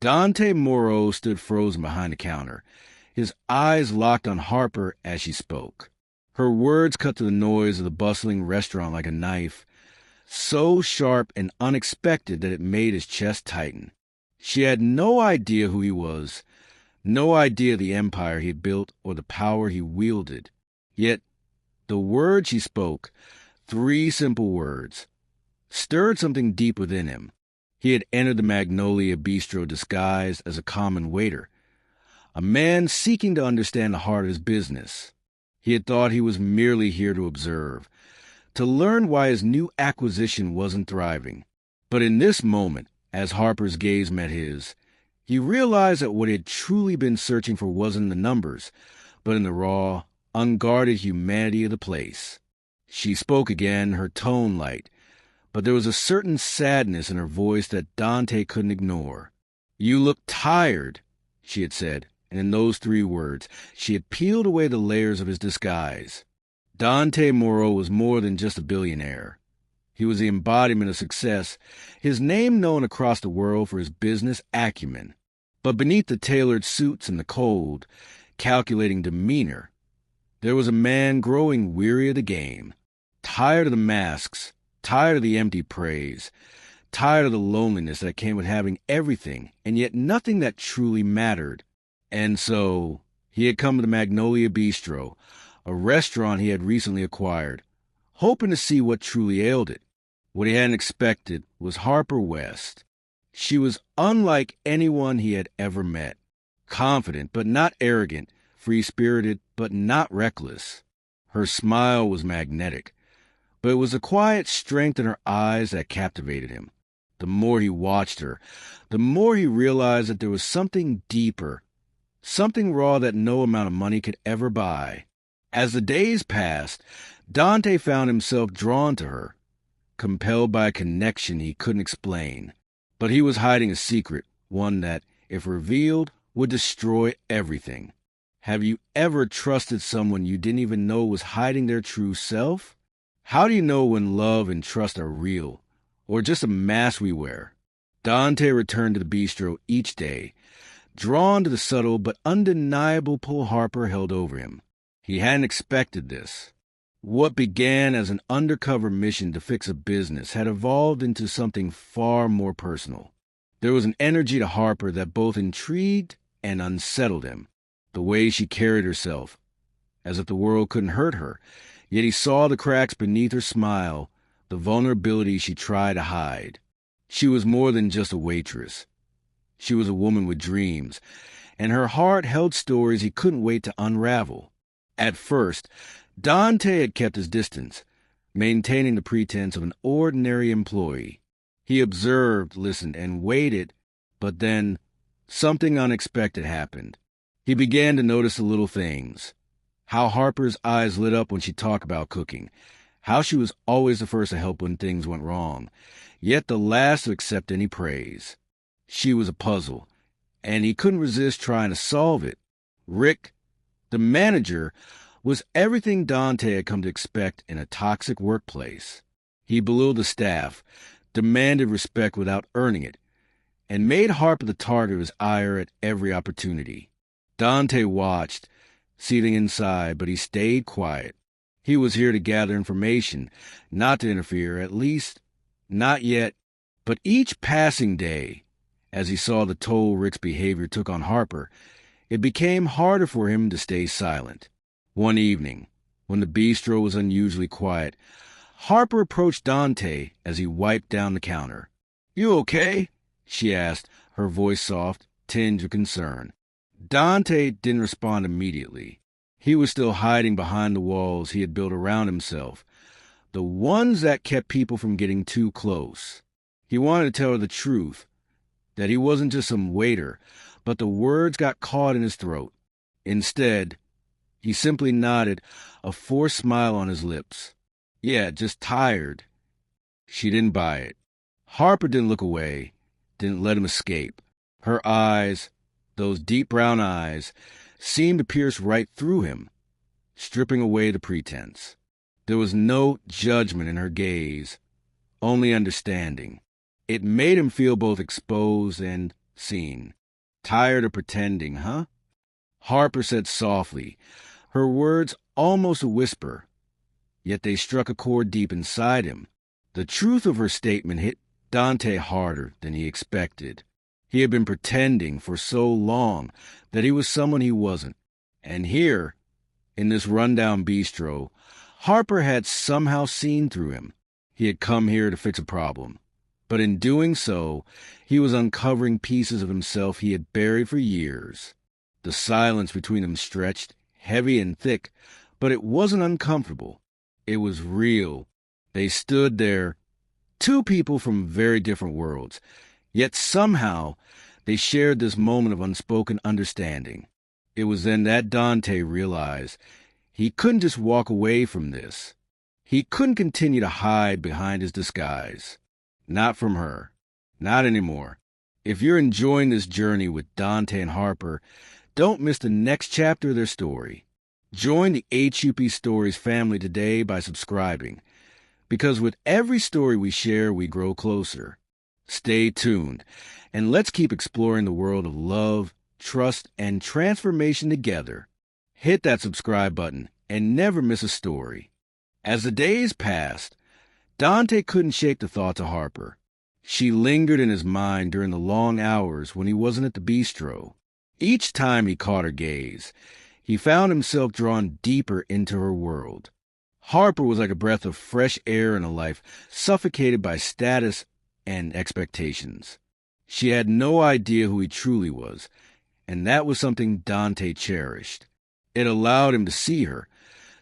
Dante Moreau stood frozen behind the counter, his eyes locked on Harper as she spoke. Her words cut through the noise of the bustling restaurant like a knife, so sharp and unexpected that it made his chest tighten. She had no idea who he was, no idea the empire he had built or the power he wielded. Yet the words she spoke, 3 simple words, stirred something deep within him. He had entered the Magnolia Bistro disguised as a common waiter, a man seeking to understand the heart of his business. He had thought he was merely here to observe, to learn why his new acquisition wasn't thriving. But in this moment, as Harper's gaze met his, he realized that what he had truly been searching for wasn't in the numbers, but in the raw, unguarded humanity of the place. She spoke again, her tone light, but there was a certain sadness in her voice that Dante couldn't ignore. "You look tired," she had said, and in those 3 words, she had peeled away the layers of his disguise. Dante Moreau was more than just a billionaire. He was the embodiment of success, his name known across the world for his business acumen. But beneath the tailored suits and the cold, calculating demeanor, there was a man growing weary of the game, tired of the masks, tired of the empty praise, tired of the loneliness that came with having everything and yet nothing that truly mattered. And so he had come to the Magnolia Bistro, a restaurant he had recently acquired, hoping to see what truly ailed it. What he hadn't expected was Harper West. She was unlike anyone he had ever met, confident but not arrogant, free-spirited but not reckless. Her smile was magnetic, but it was the quiet strength in her eyes that captivated him. The more he watched her, the more he realized that there was something deeper, something raw that no amount of money could ever buy. As the days passed, Dante found himself drawn to her, compelled by a connection he couldn't explain. But he was hiding a secret, one that, if revealed, would destroy everything. Have you ever trusted someone you didn't even know was hiding their true self? How do you know when love and trust are real, or just a mask we wear? Dante returned to the bistro each day, drawn to the subtle but undeniable pull Harper held over him. He hadn't expected this. What began as an undercover mission to fix a business had evolved into something far more personal. There was an energy to Harper that both intrigued and unsettled him. The way she carried herself, as if the world couldn't hurt her, yet he saw the cracks beneath her smile, the vulnerability she tried to hide. She was more than just a waitress. She was a woman with dreams, and her heart held stories he couldn't wait to unravel. At first, Dante had kept his distance, maintaining the pretense of an ordinary employee. He observed, listened, and waited, but then something unexpected happened. He began to notice the little things. How Harper's eyes lit up when she talked about cooking. How she was always the first to help when things went wrong, yet the last to accept any praise. She was a puzzle, and he couldn't resist trying to solve it. Rick, the manager, was everything Dante had come to expect in a toxic workplace. He belittled the staff, demanded respect without earning it, and made Harper the target of his ire at every opportunity. Dante watched, seething inside, but he stayed quiet. He was here to gather information, not to interfere, at least not yet. But each passing day, as he saw the toll Rick's behavior took on Harper, it became harder for him to stay silent. One evening, when the bistro was unusually quiet, Harper approached Dante as he wiped down the counter. "You okay?" she asked, her voice soft, tinged with concern. Dante didn't respond immediately. He was still hiding behind the walls he had built around himself, the ones that kept people from getting too close. He wanted to tell her the truth, that he wasn't just some waiter, but the words got caught in his throat. Instead, he simply nodded, a forced smile on his lips. "Yeah, just tired." She didn't buy it. Harper didn't look away, didn't let him escape. Her eyes, those deep brown eyes, seemed to pierce right through him, stripping away the pretense. There was no judgment in her gaze, only understanding. It made him feel both exposed and scene. Tired of pretending, huh? Harper said softly, her words almost a whisper, yet they struck a chord deep inside him. The truth of her statement hit Dante harder than he expected. He had been pretending for so long that he was someone he wasn't. And here, in this rundown bistro, Harper had somehow seen through him. He had come here to fix a problem. But in doing so, he was uncovering pieces of himself he had buried for years. The silence between them stretched, heavy and thick, but it wasn't uncomfortable. It was real. They stood there, two people from very different worlds, yet somehow they shared this moment of unspoken understanding. It was then that Dante realized he couldn't just walk away from this. He couldn't continue to hide behind his disguise. Not from her. Not anymore. If you're enjoying this journey with Dante and Harper, don't miss the next chapter of their story. Join the HUP Stories family today by subscribing, because with every story we share, we grow closer. Stay tuned, and let's keep exploring the world of love, trust, and transformation together. Hit that subscribe button and never miss a story. As the days passed, Dante couldn't shake the thoughts of Harper. She lingered in his mind during the long hours when he wasn't at the bistro. Each time he caught her gaze, he found himself drawn deeper into her world. Harper was like a breath of fresh air in a life suffocated by status and expectations. She had no idea who he truly was, and that was something Dante cherished. It allowed him to see her,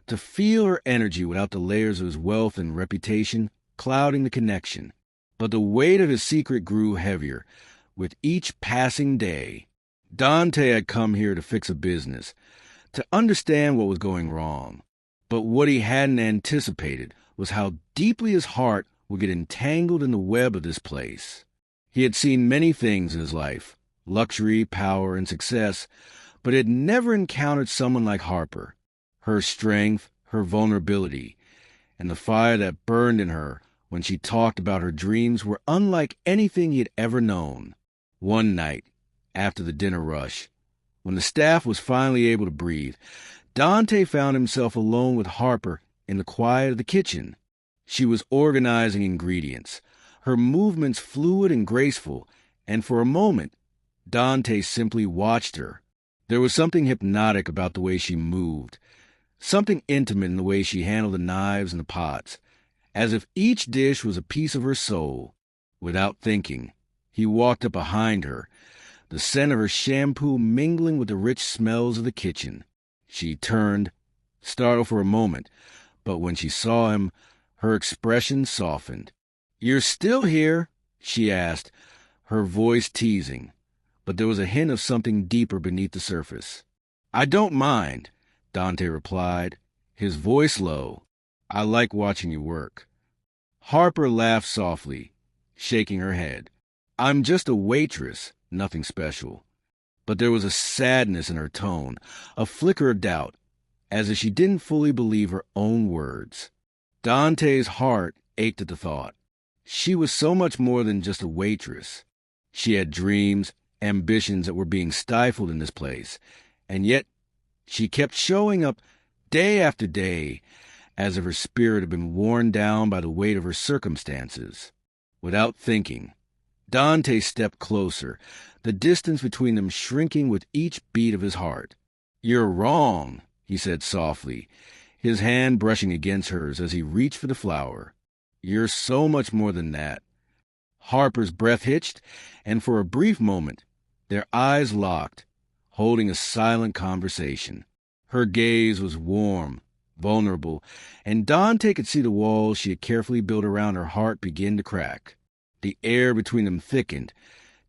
to feel her energy without the layers of his wealth and reputation clouding the connection. But the weight of his secret grew heavier with each passing day. Dante had come here to fix a business, to understand what was going wrong. But what he hadn't anticipated was how deeply his heart would get entangled in the web of this place. He had seen many things in his life, luxury, power, and success, but had never encountered someone like Harper. Her strength, her vulnerability, and the fire that burned in her when she talked about her dreams were unlike anything he had ever known. One night, after the dinner rush, when the staff was finally able to breathe, Dante found himself alone with Harper in the quiet of the kitchen. She was organizing ingredients, her movements fluid and graceful, and for a moment, Dante simply watched her. There was something hypnotic about the way she moved, something intimate in the way she handled the knives and the pots, as if each dish was a piece of her soul. Without thinking, he walked up behind her, the scent of her shampoo mingling with the rich smells of the kitchen. She turned, startled for a moment, but when she saw him, her expression softened. "You're still here?" she asked, her voice teasing, but there was a hint of something deeper beneath the surface. "I don't mind," Dante replied, his voice low. "I like watching you work." Harper laughed softly, shaking her head. "I'm just a waitress, nothing special." But there was a sadness in her tone, a flicker of doubt, as if she didn't fully believe her own words. Dante's heart ached at the thought. She was so much more than just a waitress. She had dreams, ambitions that were being stifled in this place, and yet she kept showing up day after day, as if her spirit had been worn down by the weight of her circumstances. Without thinking, Dante stepped closer, the distance between them shrinking with each beat of his heart. "You're wrong," he said softly, his hand brushing against hers as he reached for the flower. "You're so much more than that." Harper's breath hitched, and for a brief moment, their eyes locked, holding a silent conversation. Her gaze was warm, vulnerable, and Dante could see the walls she had carefully built around her heart begin to crack. The air between them thickened,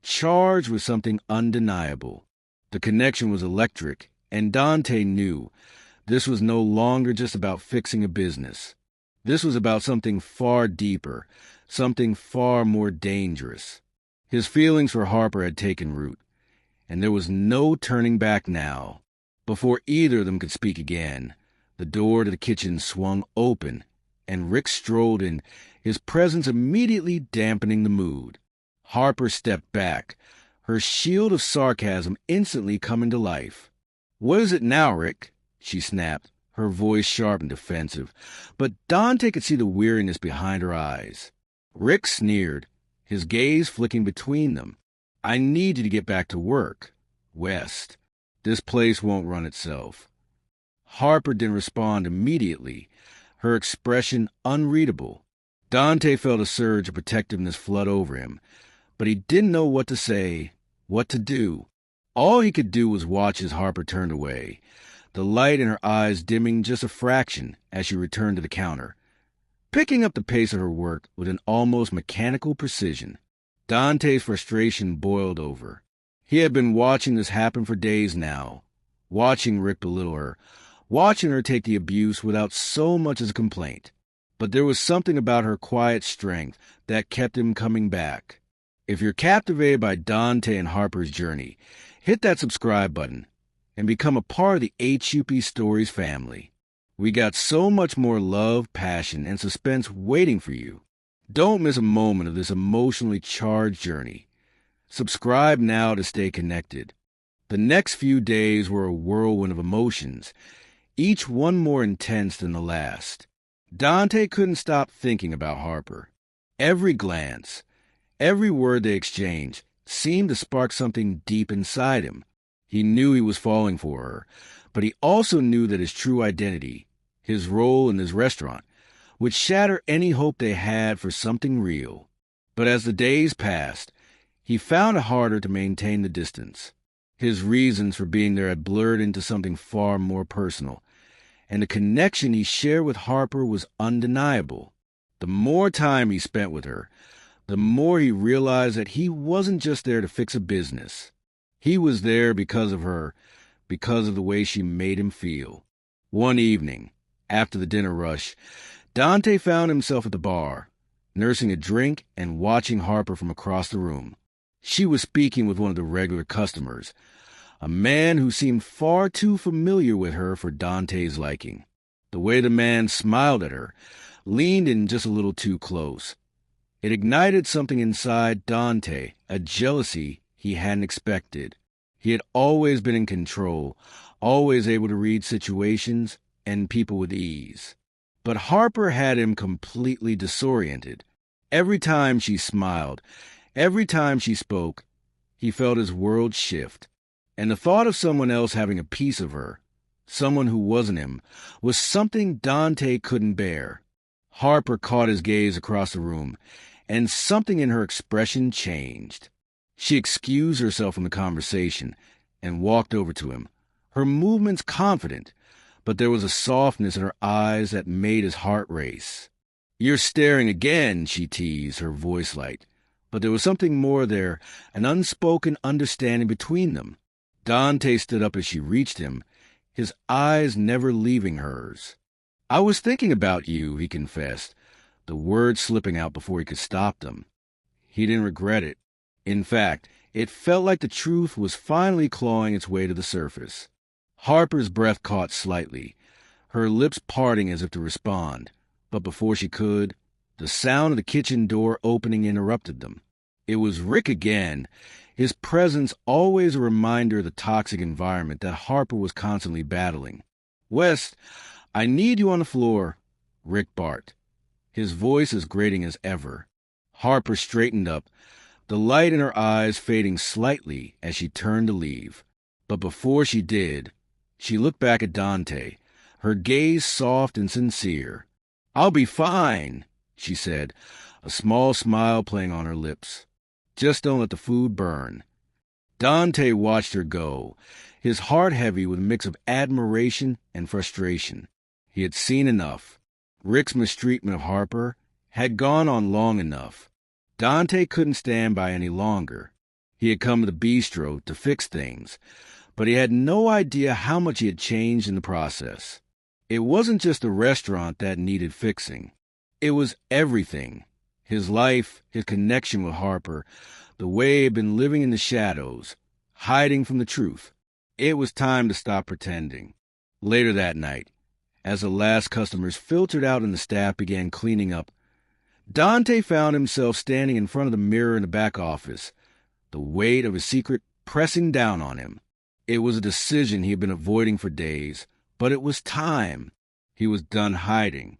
charged with something undeniable. The connection was electric, and Dante knew this was no longer just about fixing a business. This was about something far deeper, something far more dangerous. His feelings for Harper had taken root, and there was no turning back now. Before either of them could speak again, the door to the kitchen swung open, and Rick strolled in, his presence immediately dampening the mood. Harper stepped back, her shield of sarcasm instantly coming to life. "What is it now, Rick?" she snapped, her voice sharp and defensive, but Dante could see the weariness behind her eyes. Rick sneered, his gaze flicking between them. "I need you to get back to work, West. This place won't run itself." Harper didn't respond immediately, her expression unreadable. Dante felt a surge of protectiveness flood over him, but he didn't know what to say, what to do. All he could do was watch as Harper turned away, the light in her eyes dimming just a fraction as she returned to the counter, picking up the pace of her work with an almost mechanical precision. Dante's frustration boiled over. He had been watching this happen for days now, watching Rick belittle her, watching her take the abuse without so much as a complaint. But there was something about her quiet strength that kept him coming back. If you're captivated by Dante and Harper's journey, hit that subscribe button and become a part of the HUP Stories family. We got so much more love, passion, and suspense waiting for you. Don't miss a moment of this emotionally charged journey. Subscribe now to stay connected. The next few days were a whirlwind of emotions, each one more intense than the last. Dante couldn't stop thinking about Harper. Every glance, every word they exchanged seemed to spark something deep inside him. He knew he was falling for her, but he also knew that his true identity, his role in this restaurant, would shatter any hope they had for something real. But as the days passed, he found it harder to maintain the distance. His reasons for being there had blurred into something far more personal, and the connection he shared with Harper was undeniable. The more time he spent with her, the more he realized that he wasn't just there to fix a business. He was there because of her, because of the way she made him feel. One evening, after the dinner rush, Dante found himself at the bar, nursing a drink and watching Harper from across the room. She was speaking with one of the regular customers, a man who seemed far too familiar with her for Dante's liking. The way the man smiled at her, leaned in just a little too close. It ignited something inside Dante, a jealousy he hadn't expected. He had always been in control, always able to read situations and people with ease. But Harper had him completely disoriented. Every time she smiled, every time she spoke, he felt his world shift. And the thought of someone else having a piece of her, someone who wasn't him, was something Dante couldn't bear. Harper caught his gaze across the room, and something in her expression changed. She excused herself from the conversation and walked over to him, her movements confident, but there was a softness in her eyes that made his heart race. "You're staring again," she teased, her voice light. But there was something more there, an unspoken understanding between them. Dante stood up as she reached him, his eyes never leaving hers. "I was thinking about you," he confessed, the words slipping out before he could stop them. He didn't regret it. In fact, it felt like the truth was finally clawing its way to the surface. Harper's breath caught slightly, her lips parting as if to respond, but before she could, the sound of the kitchen door opening interrupted them. It was Rick again, his presence always a reminder of the toxic environment that Harper was constantly battling. "West, I need you on the floor," Rick barked, his voice as grating as ever. Harper straightened up, the light in her eyes fading slightly as she turned to leave. But before she did, she looked back at Dante, her gaze soft and sincere. "I'll be fine," she said, a small smile playing on her lips. "Just don't let the food burn." Dante watched her go, his heart heavy with a mix of admiration and frustration. He had seen enough. Rick's mistreatment of Harper had gone on long enough. Dante couldn't stand by any longer. He had come to the bistro to fix things, but he had no idea how much he had changed in the process. It wasn't just the restaurant that needed fixing. It was everything. His life, his connection with Harper, the way he had been living in the shadows, hiding from the truth. It was time to stop pretending. Later that night, as the last customers filtered out and the staff began cleaning up, Dante found himself standing in front of the mirror in the back office, the weight of his secret pressing down on him. It was a decision he had been avoiding for days, but it was time. He was done hiding.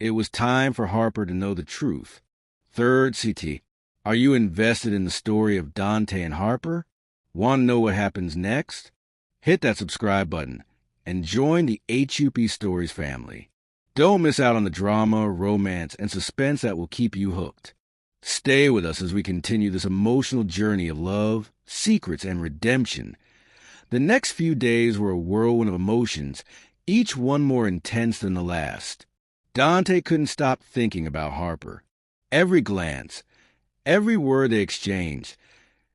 It was time for Harper to know the truth. Third CT, are you invested in the story of Dante and Harper? Want to know what happens next? Hit that subscribe button and join the HUP Stories family. Don't miss out on the drama, romance, and suspense that will keep you hooked. Stay with us as we continue this emotional journey of love, secrets, and redemption. The next few days were a whirlwind of emotions, each one more intense than the last. Dante couldn't stop thinking about Harper. Every glance, every word they exchanged,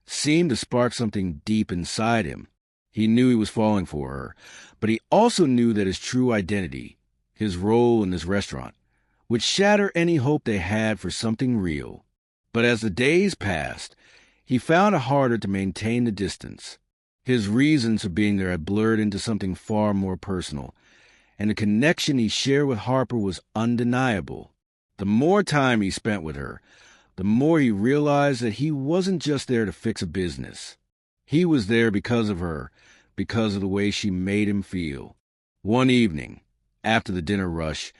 seemed to spark something deep inside him. He knew he was falling for her, but he also knew that his true identity, his role in this restaurant, would shatter any hope they had for something real. But as the days passed, he found it harder to maintain the distance. His reasons for being there had blurred into something far more personal, and the connection he shared with Harper was undeniable. The more time he spent with her, the more he realized that he wasn't just there to fix a business. He was there because of her, because of the way she made him feel. One evening, after the dinner rush,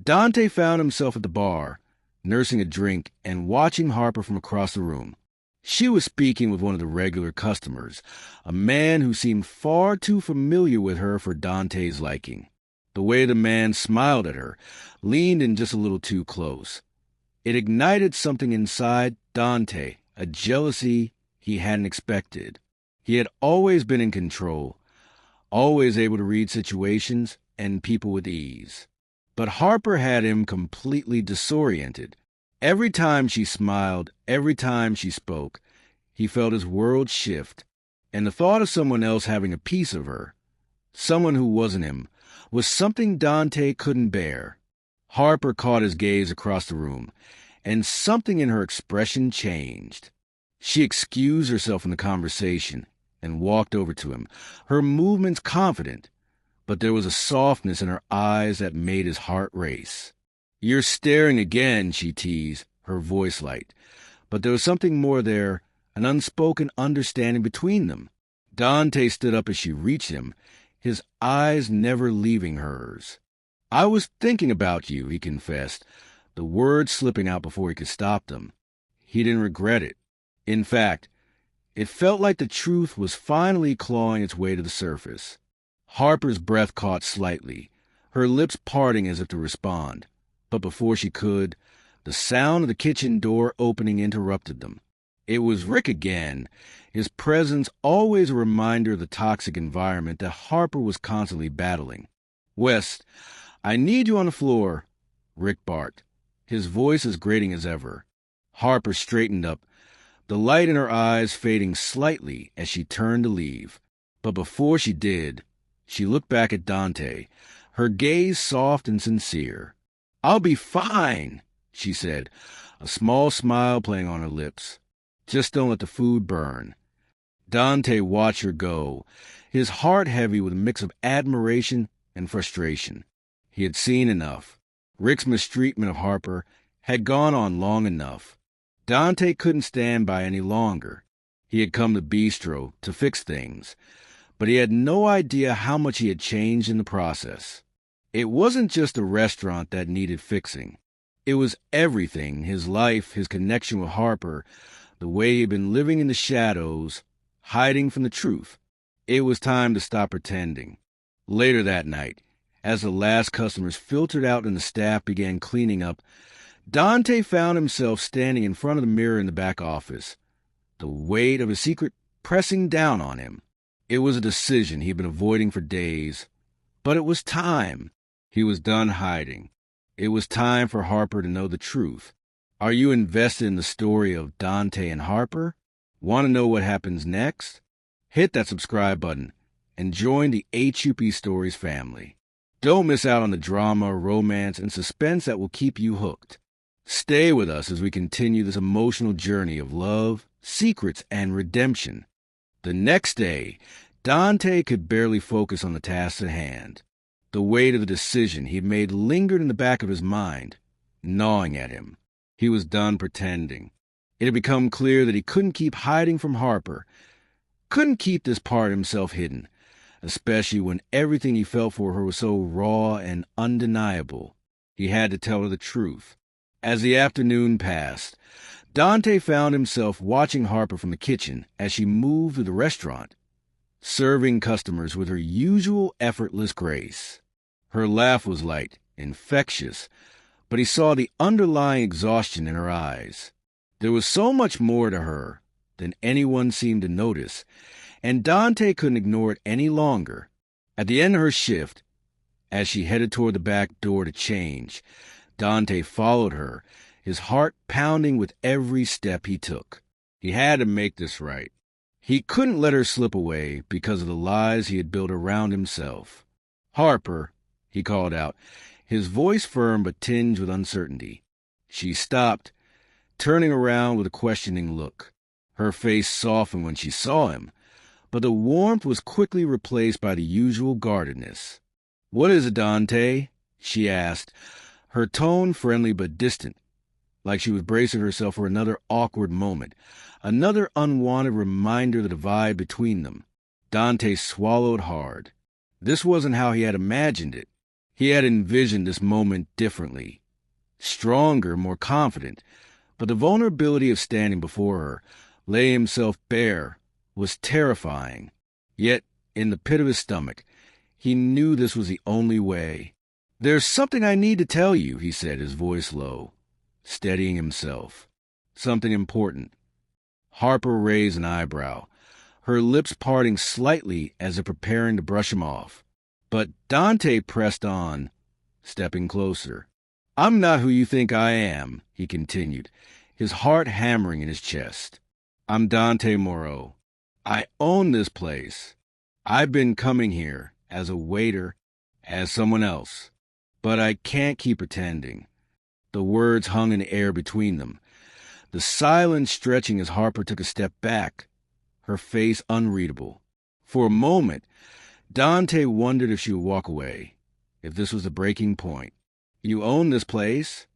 Dante found himself at the bar, nursing a drink and watching Harper from across the room. She was speaking with one of the regular customers, a man who seemed far too familiar with her for Dante's liking. The way the man smiled at her, leaned in just a little too close. It ignited something inside Dante, a jealousy he hadn't expected. He had always been in control, always able to read situations and people with ease. But Harper had him completely disoriented. Every time she smiled, every time she spoke, he felt his world shift, and the thought of someone else having a piece of her, someone who wasn't him, was something Dante couldn't bear. Harper caught his gaze across the room, and something in her expression changed. She excused herself from the conversation and walked over to him, her movements confident, but there was a softness in her eyes that made his heart race. "You're staring again," she teased, her voice light. But there was something more there, an unspoken understanding between them. Dante stood up as she reached him, his eyes never leaving hers. "I was thinking about you," he confessed, the words slipping out before he could stop them. He didn't regret it. In fact, it felt like the truth was finally clawing its way to the surface. Harper's breath caught slightly, her lips parting as if to respond. But before she could, the sound of the kitchen door opening interrupted them. It was Rick again, his presence always a reminder of the toxic environment that Harper was constantly battling. "Wes, I need you on the floor," Rick barked, his voice as grating as ever. Harper straightened up, the light in her eyes fading slightly as she turned to leave. But before she did, she looked back at Dante, her gaze soft and sincere. "I'll be fine," she said, a small smile playing on her lips. "Just don't let the food burn." Dante watched her go, his heart heavy with a mix of admiration and frustration. He had seen enough. Rick's mistreatment of Harper had gone on long enough. Dante couldn't stand by any longer. He had come to Bistro to fix things, but he had no idea how much he had changed in the process. It wasn't just a restaurant that needed fixing. It was everything, his life, his connection with Harper, the way he had been living in the shadows, hiding from the truth. It was time to stop pretending. Later that night, as the last customers filtered out and the staff began cleaning up, Dante found himself standing in front of the mirror in the back office, the weight of his secret pressing down on him. It was a decision he had been avoiding for days, but it was time. He was done hiding. It was time for Harper to know the truth. Are you invested in the story of Dante and Harper? Want to know what happens next? Hit that subscribe button and join the HUP Stories family. Don't miss out on the drama, romance, and suspense that will keep you hooked. Stay with us as we continue this emotional journey of love, secrets, and redemption. The next day, Dante could barely focus on the task at hand. The weight of the decision he had made lingered in the back of his mind, gnawing at him. He was done pretending. It had become clear that he couldn't keep hiding from Harper, couldn't keep this part of himself hidden, especially when everything he felt for her was so raw and undeniable. He had to tell her the truth. As the afternoon passed, Dante found himself watching Harper from the kitchen as she moved through the restaurant, serving customers with her usual effortless grace. Her laugh was light, infectious, but he saw the underlying exhaustion in her eyes. There was so much more to her than anyone seemed to notice, and Dante couldn't ignore it any longer. At the end of her shift, as she headed toward the back door to change, Dante followed her, his heart pounding with every step he took. He had to make this right. He couldn't let her slip away because of the lies he had built around himself. "Harper," he called out, his voice firm but tinged with uncertainty. She stopped, turning around with a questioning look. Her face softened when she saw him, but the warmth was quickly replaced by the usual guardedness. "What is it, Dante?" she asked, her tone friendly but distant, like she was bracing herself for another awkward moment, another unwanted reminder of the divide between them. Dante swallowed hard. This wasn't how he had imagined it. He had envisioned this moment differently. Stronger, more confident, but the vulnerability of standing before her, laying himself bare, was terrifying. Yet, in the pit of his stomach, he knew this was the only way. "There's something I need to tell you," he said, his voice low, steadying himself. "Something important." Harper raised an eyebrow, her lips parting slightly as if preparing to brush him off. But Dante pressed on, stepping closer. "I'm not who you think I am," he continued, his heart hammering in his chest. "I'm Dante Moreau. I own this place. I've been coming here as a waiter, as someone else. But I can't keep pretending." The words hung in the air between them, the silence stretching as Harper took a step back, her face unreadable. For a moment, Dante wondered if she would walk away, if this was the breaking point. "You own this place?"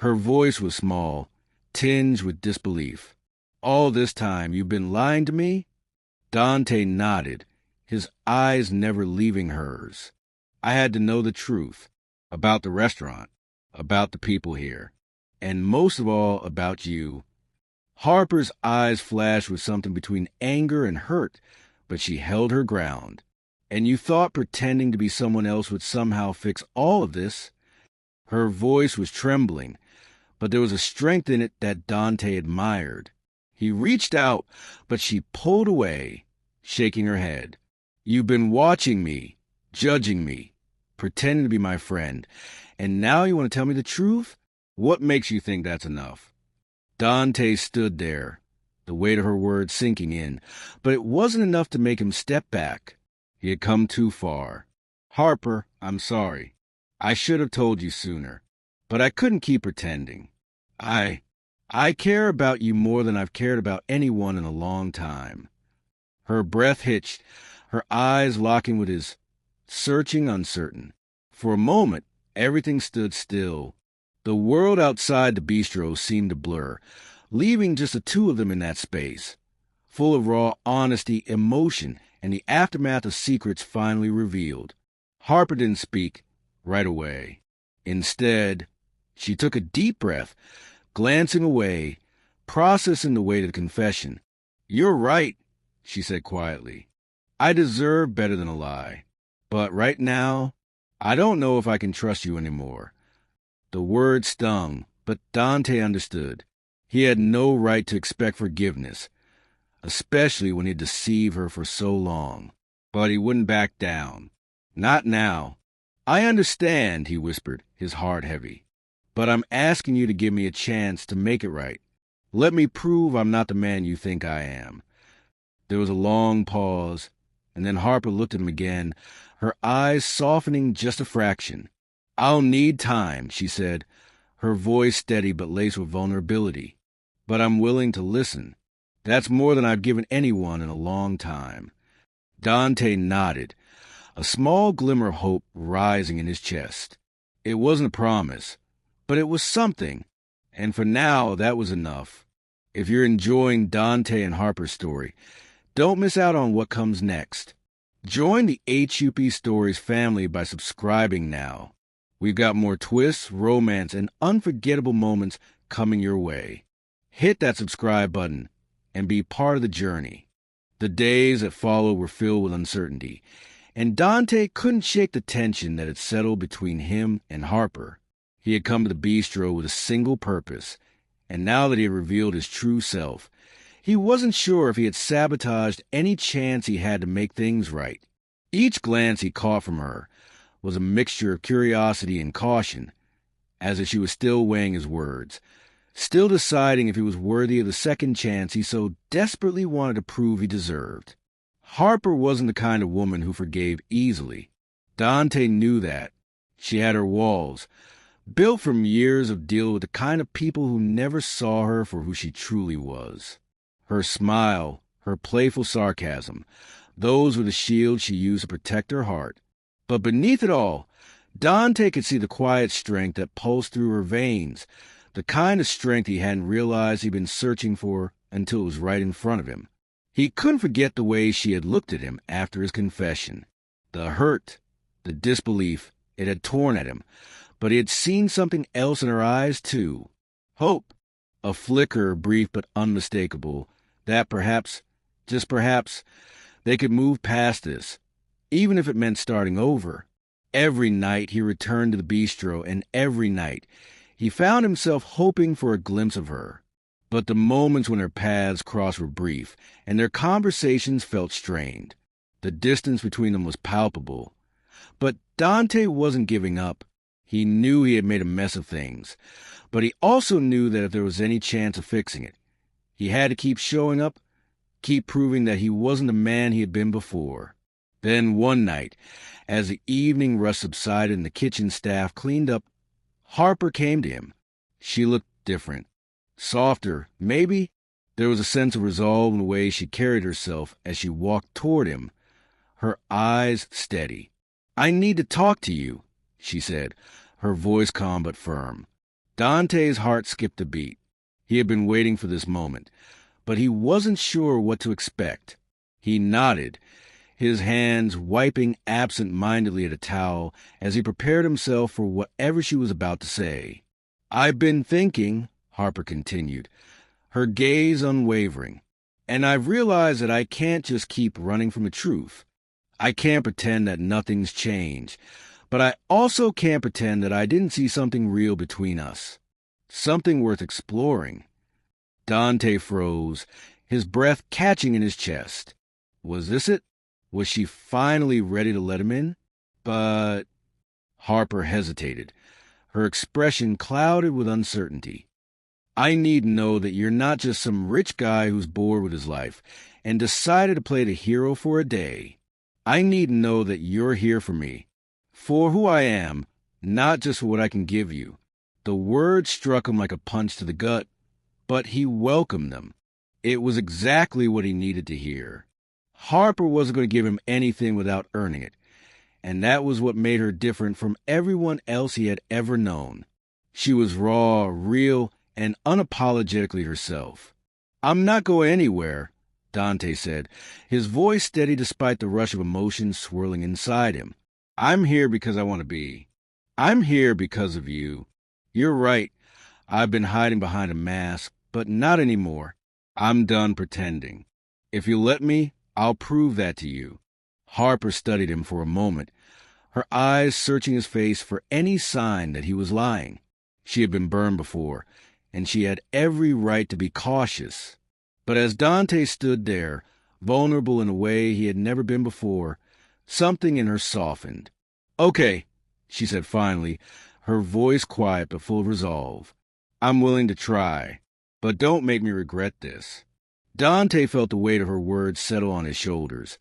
Her voice was small, tinged with disbelief. "All this time you've been lying to me?" Dante nodded, his eyes never leaving hers. "I had to know the truth about the restaurant, about the people here, and most of all about you." Harper's eyes flashed with something between anger and hurt, but she held her ground. "And you thought pretending to be someone else would somehow fix all of this?" Her voice was trembling, but there was a strength in it that Dante admired. He reached out, but she pulled away, shaking her head. "You've been watching me, judging me, pretending to be my friend, and now you want to tell me the truth? What makes you think that's enough?" Dante stood there, the weight of her words sinking in, but it wasn't enough to make him step back. He had come too far. "Harper, I'm sorry. I should have told you sooner, but I couldn't keep pretending. I care about you more than I've cared about anyone in a long time." Her breath hitched, her eyes locking with his, searching, uncertain. For a moment, everything stood still. The world outside the bistro seemed to blur, leaving just the two of them in that space, full of raw honesty, emotion, and the aftermath of secrets finally revealed. Harper didn't speak right away. Instead, she took a deep breath, glancing away, processing the weight of the confession. "You're right," she said quietly. "I deserve better than a lie. But right now, I don't know if I can trust you anymore." The word stung, but Dante understood. He had no right to expect forgiveness, especially when he deceived her for so long. But he wouldn't back down. "Not now." "I understand," he whispered, his heart heavy. "But I'm asking you to give me a chance to make it right. Let me prove I'm not the man you think I am." There was a long pause, and then Harper looked at him again, her eyes softening just a fraction. "I'll need time," she said, her voice steady but laced with vulnerability. "But I'm willing to listen. That's more than I've given anyone in a long time." Dante nodded, a small glimmer of hope rising in his chest. It wasn't a promise, but it was something, and for now that was enough. If you're enjoying Dante and Harper's story, don't miss out on what comes next. Join the HUP Stories family by subscribing now. We've got more twists, romance, and unforgettable moments coming your way. Hit that subscribe button and be part of the journey. The days that followed were filled with uncertainty, and Dante couldn't shake the tension that had settled between him and Harper. He had come to the bistro with a single purpose, and now that he had revealed his true self, he wasn't sure if he had sabotaged any chance he had to make things right. Each glance he caught from her was a mixture of curiosity and caution, as if she was still weighing his words, still deciding if he was worthy of the second chance he so desperately wanted to prove he deserved. Harper wasn't the kind of woman who forgave easily. Dante knew that. She had her walls, built from years of dealing with the kind of people who never saw her for who she truly was. Her smile, her playful sarcasm, those were the shields she used to protect her heart. But beneath it all, Dante could see the quiet strength that pulsed through her veins, the kind of strength he hadn't realized he'd been searching for until it was right in front of him. He couldn't forget the way she had looked at him after his confession. The hurt, the disbelief, it had torn at him, but he had seen something else in her eyes, too. Hope. A flicker, brief but unmistakable, that perhaps, just perhaps, they could move past this, even if it meant starting over. Every night he returned to the bistro, and every night he found himself hoping for a glimpse of her. But the moments when her paths crossed were brief, and their conversations felt strained. The distance between them was palpable. But Dante wasn't giving up. He knew he had made a mess of things, but he also knew that if there was any chance of fixing it, he had to keep showing up, keep proving that he wasn't the man he had been before. Then one night, as the evening rush subsided and the kitchen staff cleaned up, Harper came to him. She looked different. Softer, maybe. There was a sense of resolve in the way she carried herself as she walked toward him, her eyes steady. "I need to talk to you," she said, her voice calm but firm. Dante's heart skipped a beat. He had been waiting for this moment, but he wasn't sure what to expect. He nodded, his hands wiping absent-mindedly at a towel as he prepared himself for whatever she was about to say. "I've been thinking," Harper continued, her gaze unwavering, "and I've realized that I can't just keep running from the truth. I can't pretend that nothing's changed, but I also can't pretend that I didn't see something real between us. Something worth exploring." Dante froze, his breath catching in his chest. Was this it? Was she finally ready to let him in? But Harper hesitated, her expression clouded with uncertainty. "I need to know that you're not just some rich guy who's bored with his life and decided to play the hero for a day. I need to know that you're here for me, for who I am, not just for what I can give you." The words struck him like a punch to the gut, but he welcomed them. It was exactly what he needed to hear. Harper wasn't going to give him anything without earning it, and that was what made her different from everyone else he had ever known. She was raw, real, and unapologetically herself. "I'm not going anywhere," Dante said, his voice steady despite the rush of emotion swirling inside him. "I'm here because I want to be. I'm here because of you. You're right. I've been hiding behind a mask, but not anymore. I'm done pretending. If you let me, I'll prove that to you." Harper studied him for a moment, her eyes searching his face for any sign that he was lying. She had been burned before, and she had every right to be cautious. But as Dante stood there, vulnerable in a way he had never been before, something in her softened. "Okay," she said finally, her voice quiet but full of resolve. "I'm willing to try, but don't make me regret this." Dante felt the weight of her words settle on his shoulders,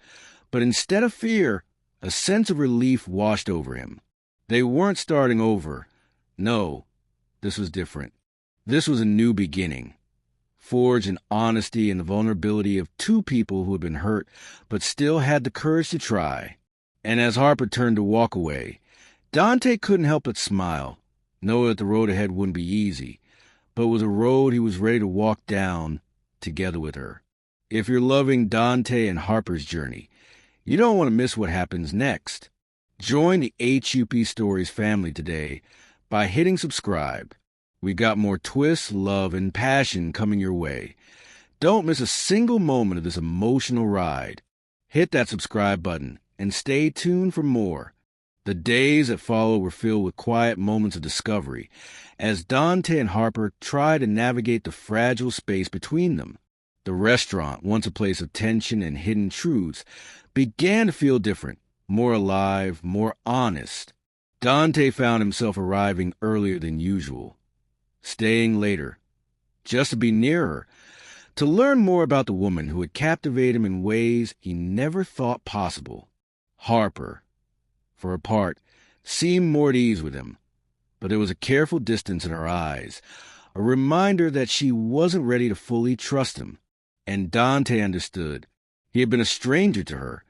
but instead of fear, a sense of relief washed over him. They weren't starting over. No, this was different. This was a new beginning, forged in honesty and the vulnerability of two people who had been hurt but still had the courage to try. And as Harper turned to walk away, Dante couldn't help but smile, knowing that the road ahead wouldn't be easy, but was a road he was ready to walk down together with her. If you're loving Dante and Harper's journey, you don't want to miss what happens next. Join the HUP Stories family today by hitting subscribe. We got more twists, love, and passion coming your way. Don't miss a single moment of this emotional ride. Hit that subscribe button and stay tuned for more. The days that followed were filled with quiet moments of discovery as Dante and Harper tried to navigate the fragile space between them. The restaurant, once a place of tension and hidden truths, began to feel different, more alive, more honest. Dante found himself arriving earlier than usual, staying later, just to be near her, to learn more about the woman who had captivated him in ways he never thought possible. Harper, for her part, seemed more at ease with him, but there was a careful distance in her eyes, a reminder that she wasn't ready to fully trust him. And Dante understood. He had been a stranger to her,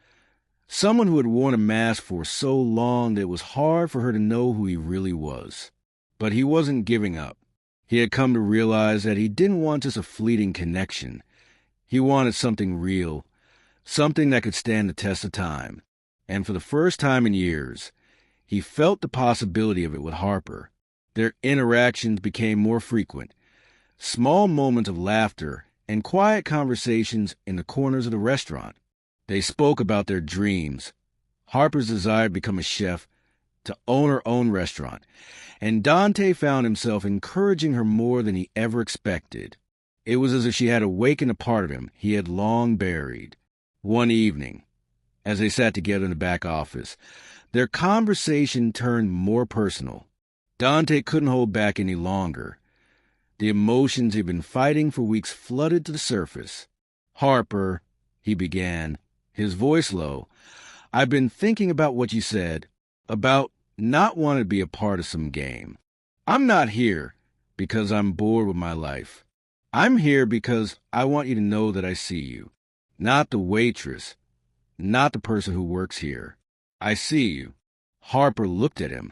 someone who had worn a mask for so long that it was hard for her to know who he really was. But he wasn't giving up. He had come to realize that he didn't want just a fleeting connection. He wanted something real, something that could stand the test of time. And for the first time in years, he felt the possibility of it with Harper. Their interactions became more frequent. Small moments of laughter and quiet conversations in the corners of the restaurant. They spoke about their dreams, Harper's desire to become a chef, to own her own restaurant, and Dante found himself encouraging her more than he ever expected. It was as if she had awakened a part of him he had long buried. One evening, as they sat together in the back office, their conversation turned more personal. Dante couldn't hold back any longer. The emotions he'd been fighting for weeks flooded to the surface. "Harper," he began, his voice low, "I've been thinking about what you said, about not wanting to be a part of some game. I'm not here because I'm bored with my life. I'm here because I want you to know that I see you. Not the waitress, not the person who works here. I see you." Harper looked at him,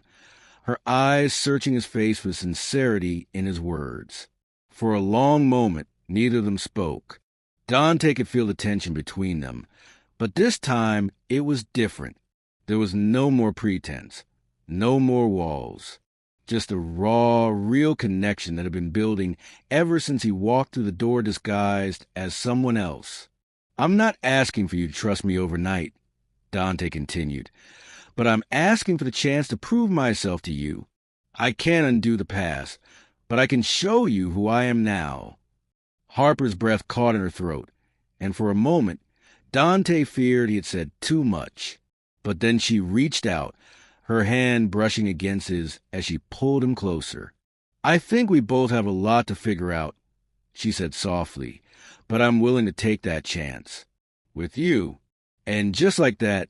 her eyes searching his face for sincerity in his words. For a long moment, neither of them spoke. Dante could feel the tension between them, but this time it was different. There was no more pretense, no more walls, just a raw, real connection that had been building ever since he walked through the door disguised as someone else. "I'm not asking for you to trust me overnight," Dante continued, "but I'm asking for the chance to prove myself to you. I can't undo the past, but I can show you who I am now." Harper's breath caught in her throat, and for a moment, Dante feared he had said too much. But then she reached out, her hand brushing against his as she pulled him closer. "I think we both have a lot to figure out," she said softly, "but I'm willing to take that chance. With you." And just like that,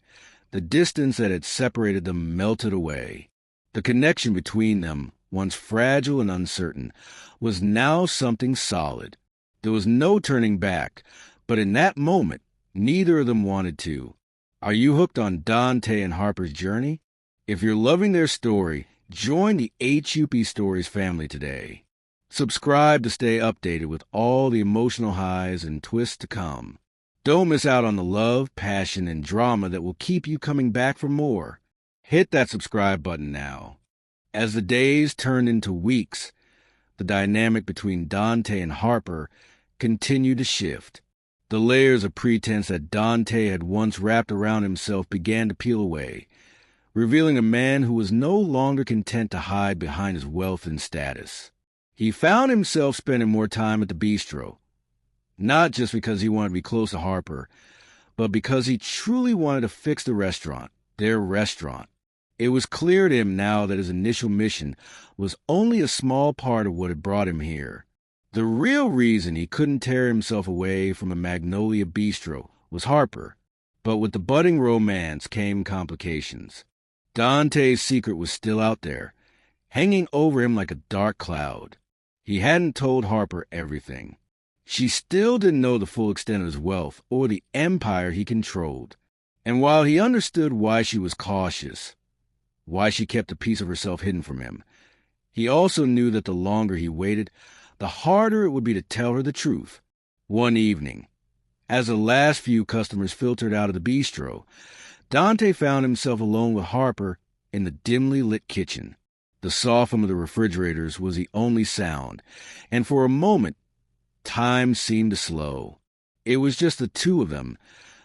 the distance that had separated them melted away. The connection between them, once fragile and uncertain, was now something solid. There was no turning back, but in that moment, neither of them wanted to. Are you hooked on Dante and Harper's journey? If you're loving their story, join the HUP Stories family today. Subscribe to stay updated with all the emotional highs and twists to come. Don't miss out on the love, passion, and drama that will keep you coming back for more. Hit that subscribe button now. As the days turned into weeks, the dynamic between Dante and Harper continued to shift. The layers of pretense that Dante had once wrapped around himself began to peel away, revealing a man who was no longer content to hide behind his wealth and status. He found himself spending more time at the bistro, not just because he wanted to be close to Harper, but because he truly wanted to fix the restaurant, their restaurant. It was clear to him now that his initial mission was only a small part of what had brought him here. The real reason he couldn't tear himself away from a Magnolia Bistro was Harper, but with the budding romance came complications. Dante's secret was still out there, hanging over him like a dark cloud. He hadn't told Harper everything. She still didn't know the full extent of his wealth or the empire he controlled. And while he understood why she was cautious, why she kept a piece of herself hidden from him, he also knew that the longer he waited, the harder it would be to tell her the truth. One evening, as the last few customers filtered out of the bistro, Dante found himself alone with Harper in the dimly lit kitchen. The soft hum of the refrigerators was the only sound, and for a moment, time seemed to slow. It was just the two of them,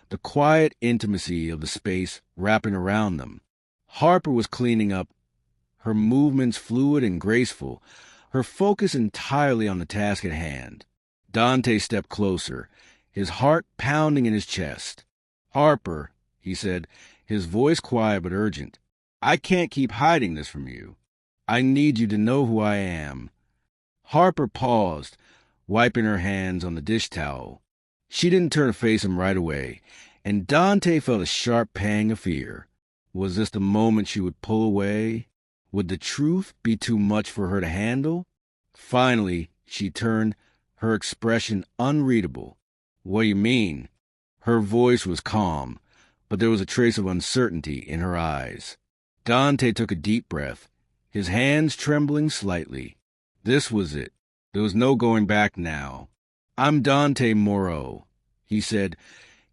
the quiet intimacy of the space wrapping around them. Harper was cleaning up, her movements fluid and graceful, her focus entirely on the task at hand. Dante stepped closer, his heart pounding in his chest. "Harper," he said, his voice quiet but urgent, "I can't keep hiding this from you. I need you to know who I am." Harper paused, wiping her hands on the dish towel. She didn't turn to face him right away, and Dante felt a sharp pang of fear. Was this the moment she would pull away? Would the truth be too much for her to handle? Finally, she turned, her expression unreadable. "What do you mean?" Her voice was calm, but there was a trace of uncertainty in her eyes. Dante took a deep breath, his hands trembling slightly. This was it. There was no going back now. "I'm Dante Moreau," he said.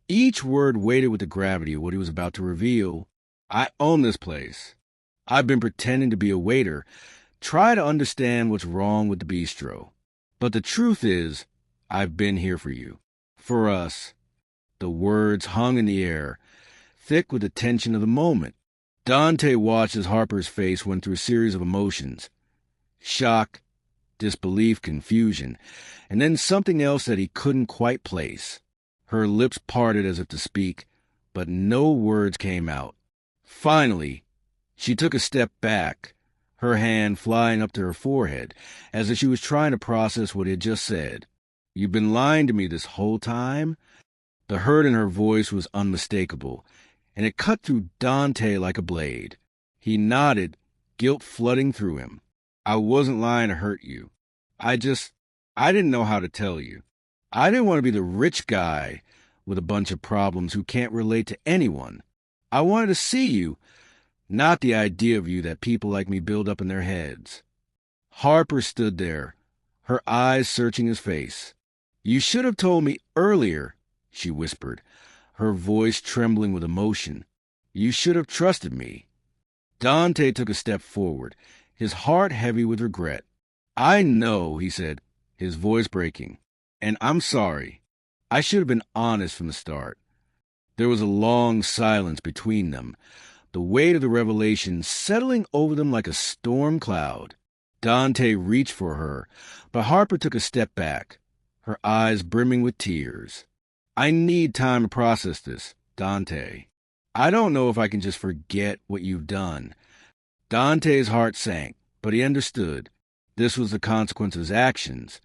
Each word weighted with the gravity of what he was about to reveal. "I own this place. I've been pretending to be a waiter. Try to understand what's wrong with the bistro. But the truth is, I've been here for you. For us." The words hung in the air, thick with the tension of the moment. Dante watched as Harper's face went through a series of emotions. Shock, disbelief, confusion, and then something else that he couldn't quite place. Her lips parted as if to speak, but no words came out. Finally, she took a step back, her hand flying up to her forehead, as if she was trying to process what he had just said. "You've been lying to me this whole time?" The hurt in her voice was unmistakable, and it cut through Dante like a blade. He nodded, guilt flooding through him. "I wasn't lying to hurt you. I didn't know how to tell you. I didn't want to be the rich guy with a bunch of problems who can't relate to anyone. I wanted to see you, not the idea of you that people like me build up in their heads." Harper stood there, her eyes searching his face. "You should have told me earlier," she whispered, her voice trembling with emotion. "You should have trusted me." Dante took a step forward, his heart heavy with regret. "I know," he said, his voice breaking, "and I'm sorry. I should have been honest from the start." There was a long silence between them, the weight of the revelation settling over them like a storm cloud. Dante reached for her, but Harper took a step back, her eyes brimming with tears. "I need time to process this, Dante. I don't know if I can just forget what you've done." Dante's heart sank, but he understood. This was the consequence of his actions,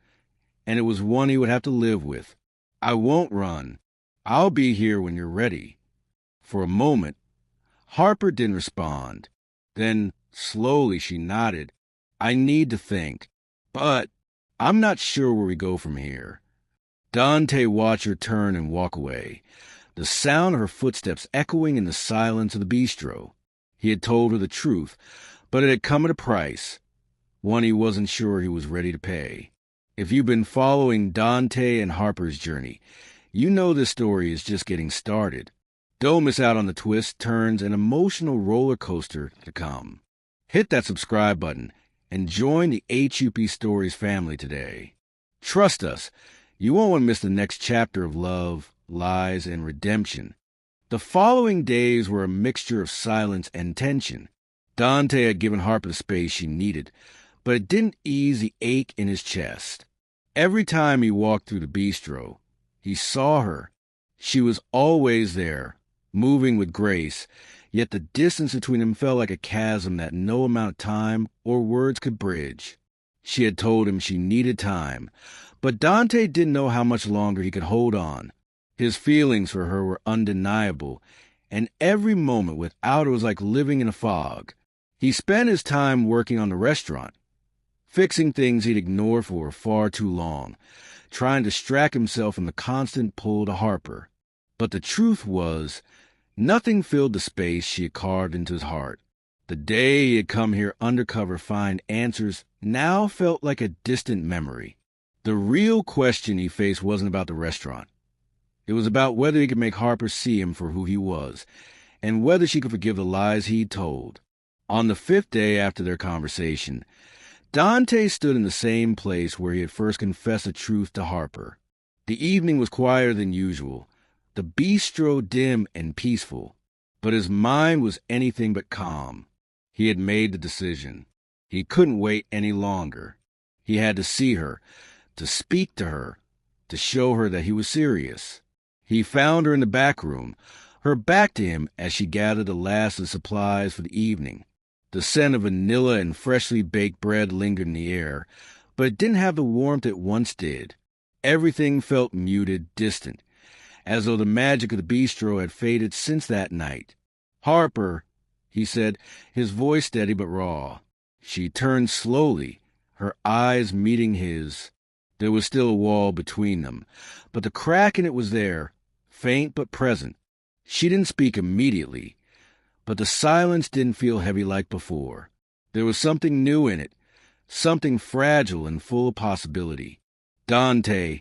and it was one he would have to live with. "I won't run. I'll be here when you're ready." For a moment, Harper didn't respond. Then, slowly, she nodded. "I need to think, but I'm not sure where we go from here." Dante watched her turn and walk away, the sound of her footsteps echoing in the silence of the bistro. He had told her the truth, but it had come at a price, one he wasn't sure he was ready to pay. If you've been following Dante and Harper's journey, you know this story is just getting started. Don't miss out on the twists, turns, and emotional roller coaster to come. Hit that subscribe button and join the HUP Stories family today. Trust us, you won't want to miss the next chapter of love, lies, and redemption. The following days were a mixture of silence and tension. Dante had given Harper the space she needed, but it didn't ease the ache in his chest. Every time he walked through the bistro, he saw her. She was always there, moving with grace, yet the distance between them felt like a chasm that no amount of time or words could bridge. She had told him she needed time, but Dante didn't know how much longer he could hold on. His feelings for her were undeniable, and every moment without her was like living in a fog. He spent his time working on the restaurant, fixing things he'd ignored for far too long, trying to distract himself from the constant pull to Harper. But the truth was, nothing filled the space she had carved into his heart. The day he had come here undercover to find answers now felt like a distant memory. The real question he faced wasn't about the restaurant. It was about whether he could make Harper see him for who he was, and whether she could forgive the lies he'd told. On the 5th day after their conversation, Dante stood in the same place where he had first confessed the truth to Harper. The evening was quieter than usual, the bistro dim and peaceful, but his mind was anything but calm. He had made the decision. He couldn't wait any longer. He had to see her, to speak to her, to show her that he was serious. He found her in the back room, her back to him as she gathered the last of the supplies for the evening. The scent of vanilla and freshly baked bread lingered in the air, but it didn't have the warmth it once did. Everything felt muted, distant, as though the magic of the bistro had faded since that night. "Harper," he said, his voice steady but raw. She turned slowly, her eyes meeting his. There was still a wall between them, but the crack in it was there, faint but present. She didn't speak immediately, but the silence didn't feel heavy like before. There was something new in it, something fragile and full of possibility. "Dante,"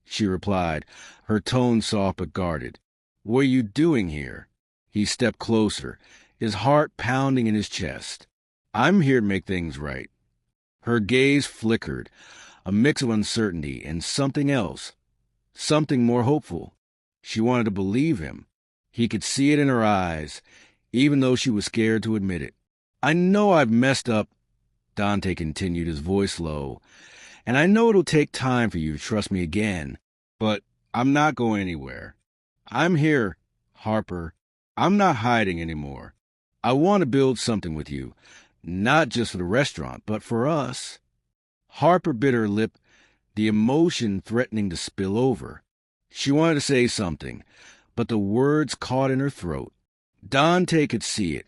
she replied, her tone soft but guarded. "What are you doing here?" He stepped closer, his heart pounding in his chest. "I'm here to make things right." Her gaze flickered, a mix of uncertainty and something else, something more hopeful. She wanted to believe him. He could see it in her eyes, even though she was scared to admit it. "I know I've messed up," Dante continued, his voice low, "and I know it'll take time for you to trust me again, but I'm not going anywhere. I'm here, Harper. I'm not hiding anymore. I want to build something with you, not just for the restaurant, but for us." Harper bit her lip, the emotion threatening to spill over. She wanted to say something, but the words caught in her throat. Dante could see it,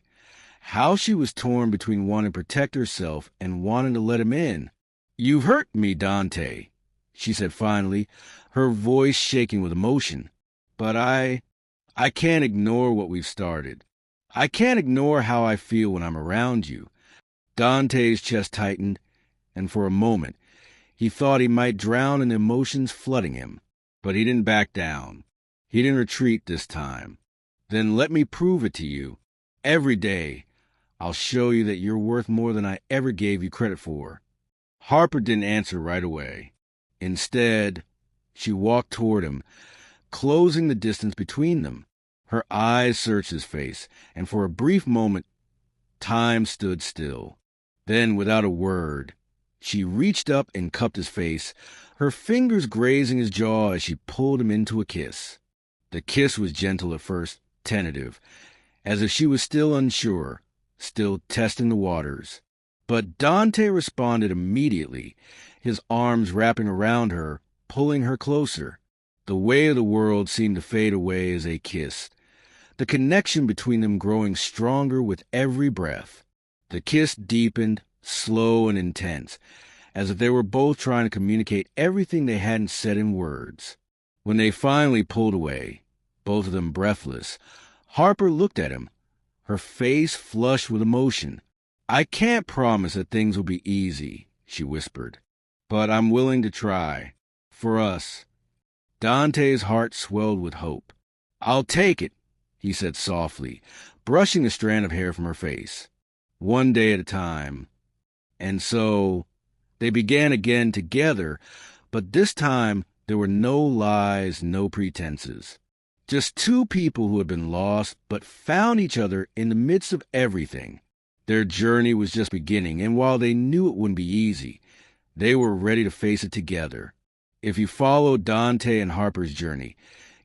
how she was torn between wanting to protect herself and wanting to let him in. "You've hurt me, Dante," she said finally, her voice shaking with emotion. "But I can't ignore what we've started. I can't ignore how I feel when I'm around you." Dante's chest tightened, and for a moment he thought he might drown in the emotions flooding him. But he didn't back down. He didn't retreat this time. "Then let me prove it to you. Every day, I'll show you that you're worth more than I ever gave you credit for." Harper didn't answer right away. Instead, she walked toward him, closing the distance between them. Her eyes searched his face, and for a brief moment, time stood still. Then, without a word, she reached up and cupped his face, her fingers grazing his jaw as she pulled him into a kiss. The kiss was gentle at first, tentative, as if she was still unsure, still testing the waters. But Dante responded immediately, his arms wrapping around her, pulling her closer. The weight of the world seemed to fade away as they kissed, the connection between them growing stronger with every breath. The kiss deepened, slow and intense, as if they were both trying to communicate everything they hadn't said in words. When they finally pulled away, both of them breathless, Harper looked at him, her face flushed with emotion. "I can't promise that things will be easy," she whispered, "but I'm willing to try. For us." Dante's heart swelled with hope. "I'll take it," he said softly, brushing a strand of hair from her face. "One day at a time." And so they began again together, but this time there were no lies, no pretenses. Just two people who had been lost but found each other in the midst of everything. Their journey was just beginning, and while they knew it wouldn't be easy, they were ready to face it together. If you follow Dante and Harper's journey,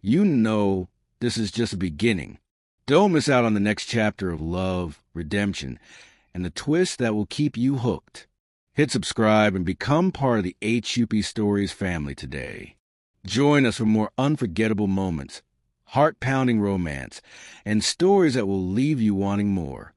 you know this is just a beginning. Don't miss out on the next chapter of love, redemption, and the twist that will keep you hooked. Hit subscribe and become part of the HUP Stories family today. Join us for more unforgettable moments, heart-pounding romance, and stories that will leave you wanting more.